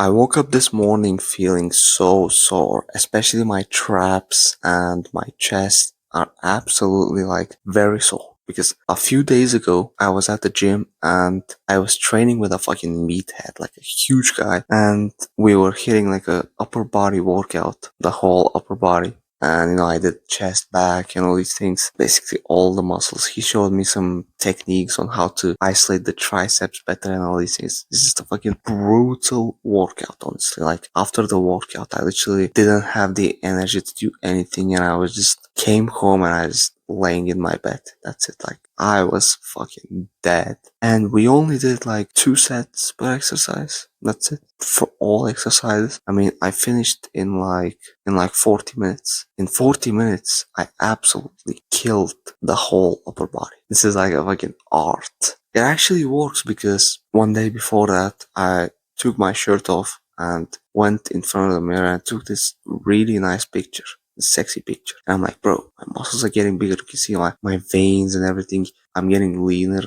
I woke up this morning feeling so sore, especially my traps and my chest are absolutely like very sore. Because a few days ago, I was at the gym and I was training with a fucking meathead, like a huge guy, and we were hitting like a upper body workout, the whole upper body. And I did chest, back, and all these things, basically all the muscles. He showed me some techniques on how to isolate the triceps better and all these things. This is the fucking brutal workout, honestly. Like after the workout, I literally didn't have the energy to do anything, and I was just came home and I was laying in my bed. That's it. Like I was fucking dead. And we only did like 2 sets per exercise. That's it. For all exercises. I mean, I finished in like 40 minutes. In 40 minutes, I absolutely killed the whole upper body. This is like a fucking art. It actually works because one day before that, I took my shirt off and went in front of the mirror and took this really nice picture. Sexy picture. And I'm like, bro, my muscles are getting bigger. You can see my veins and everything. I'm getting leaner.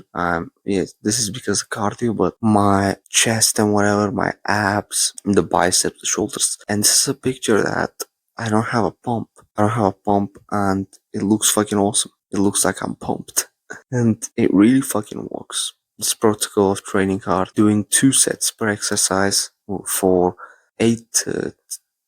Yes, this is because of cardio, but my chest and whatever, my abs, the biceps, the shoulders. And this is a picture that I don't have a pump. I don't have a pump and it looks fucking awesome. It looks like I'm pumped. And it really fucking works. This protocol of training hard, doing 2 sets per exercise for 8 to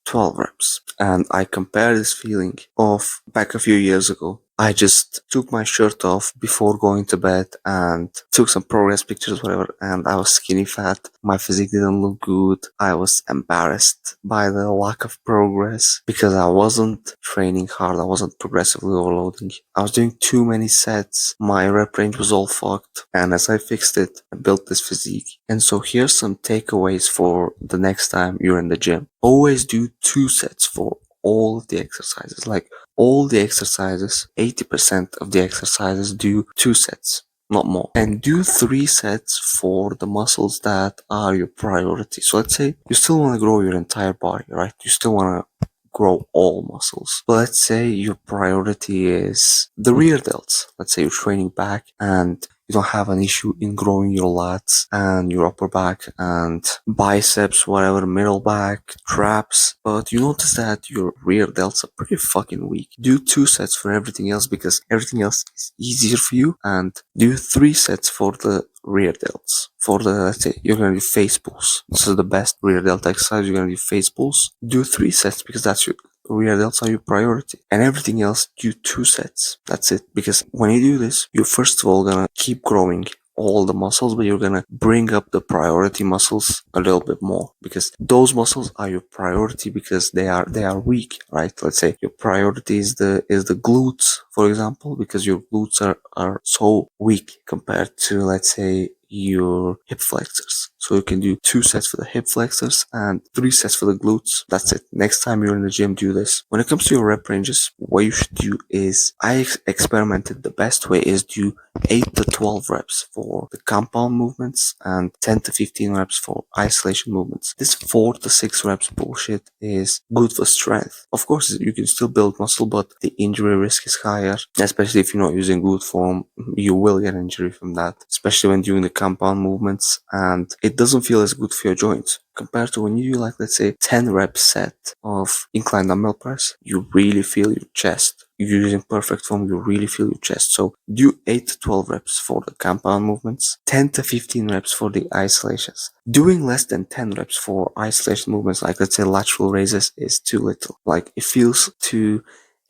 12 reps. And I compare this feeling of back a few years ago. I just took my shirt off before going to bed and took some progress pictures, whatever, and I was skinny fat. My physique didn't look good. I was embarrassed by the lack of progress because I wasn't training hard. I wasn't progressively overloading. I was doing too many sets. My rep range was all fucked. And as I fixed it, I built this physique. And so here's some takeaways for the next time you're in the gym. Always do 2 sets for all of the exercises. Like all the exercises, 80% of the exercises do 2 sets, not more. And do 3 sets for the muscles that are your priority. So let's say you still want to grow your entire body, right? You still want to grow all muscles. But let's say your priority is the rear delts. Let's say you're training back and you don't have an issue in growing your lats and your upper back and biceps, whatever, middle back, traps, but you notice that your rear delts are pretty fucking weak. Do 2 sets for everything else because everything else is easier for you, and do 3 sets for the rear delts. For the, let's say, you're gonna do face pulls. This is the best rear delt exercise. You're gonna do face pulls. Do 3 sets because that's your rear delts are your priority, and everything else do 2 sets. That's it. Because when you do this, you're first of all gonna keep growing all the muscles, but you're gonna bring up the priority muscles a little bit more because those muscles are your priority because they are weak, right? Let's say your priority is the glutes, for example, because your glutes are so weak compared to, let's say, your hip flexors. So you can do 2 sets for the hip flexors and 3 sets for the glutes. That's it. Next time you're in the gym, do this. When it comes to your rep ranges, what you should do is, I experimented, the best way is do 8 to 12 reps for the compound movements and 10 to 15 reps for isolation movements. This 4 to 6 reps bullshit is good for strength. Of course, you can still build muscle, but the injury risk is higher, especially if you're not using good form. You will get injury from that, especially when doing the compound movements, and it doesn't feel as good for your joints compared to when you do, like, let's say 10 rep set of incline dumbbell press. You really feel your chest. You're using perfect form, you really feel your chest. So do 8 to 12 reps for the compound movements, 10 to 15 reps for the isolations. Doing less than 10 reps for isolation movements, like let's say lateral raises, is too little. Like it feels too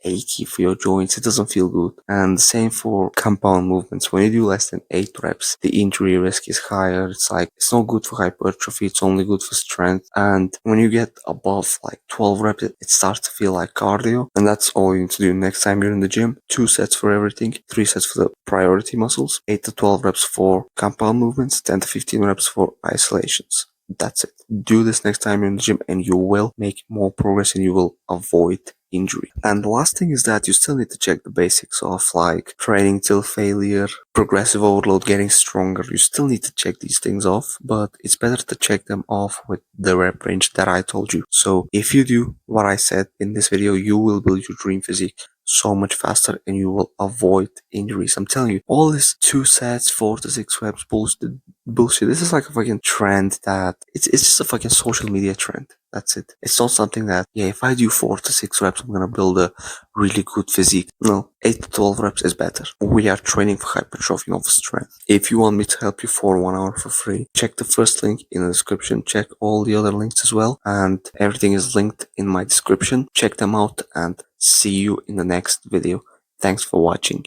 achy for your joints. It doesn't feel good. And the same for compound movements. When you do less than 8 reps, the injury risk is higher. It's like, it's not good for hypertrophy. It's only good for strength. And when you get above like 12 reps, it starts to feel like cardio. And that's all you need to do next time you're in the gym. 2 sets for everything, 3 sets for the priority muscles, 8 to 12 reps for compound movements, 10 to 15 reps for isolations. That's it. Do this next time you're in the gym and you will make more progress and you will avoid injury. And the last thing is that you still need to check the basics of like training till failure, progressive overload, getting stronger. You still need to check these things off, but it's better to check them off with the rep range that I told you. So if you do what I said in this video, you will build your dream physique so much faster and you will avoid injuries. I'm telling you, all this 2 sets, 4 to 6 reps bullshit, bullshit. This is like a fucking trend that it's just a fucking social media trend. That's it. It's not something that, yeah, if I do 4 to 6 reps, I'm gonna build a really good physique. No, 8 to 12 reps is better. We are training for hypertrophy, not for strength. If you want me to help you for 1 hour for free, check the first link in the description. Check all the other links as well, and everything is linked in my description. Check them out and see you in the next video. Thanks for watching.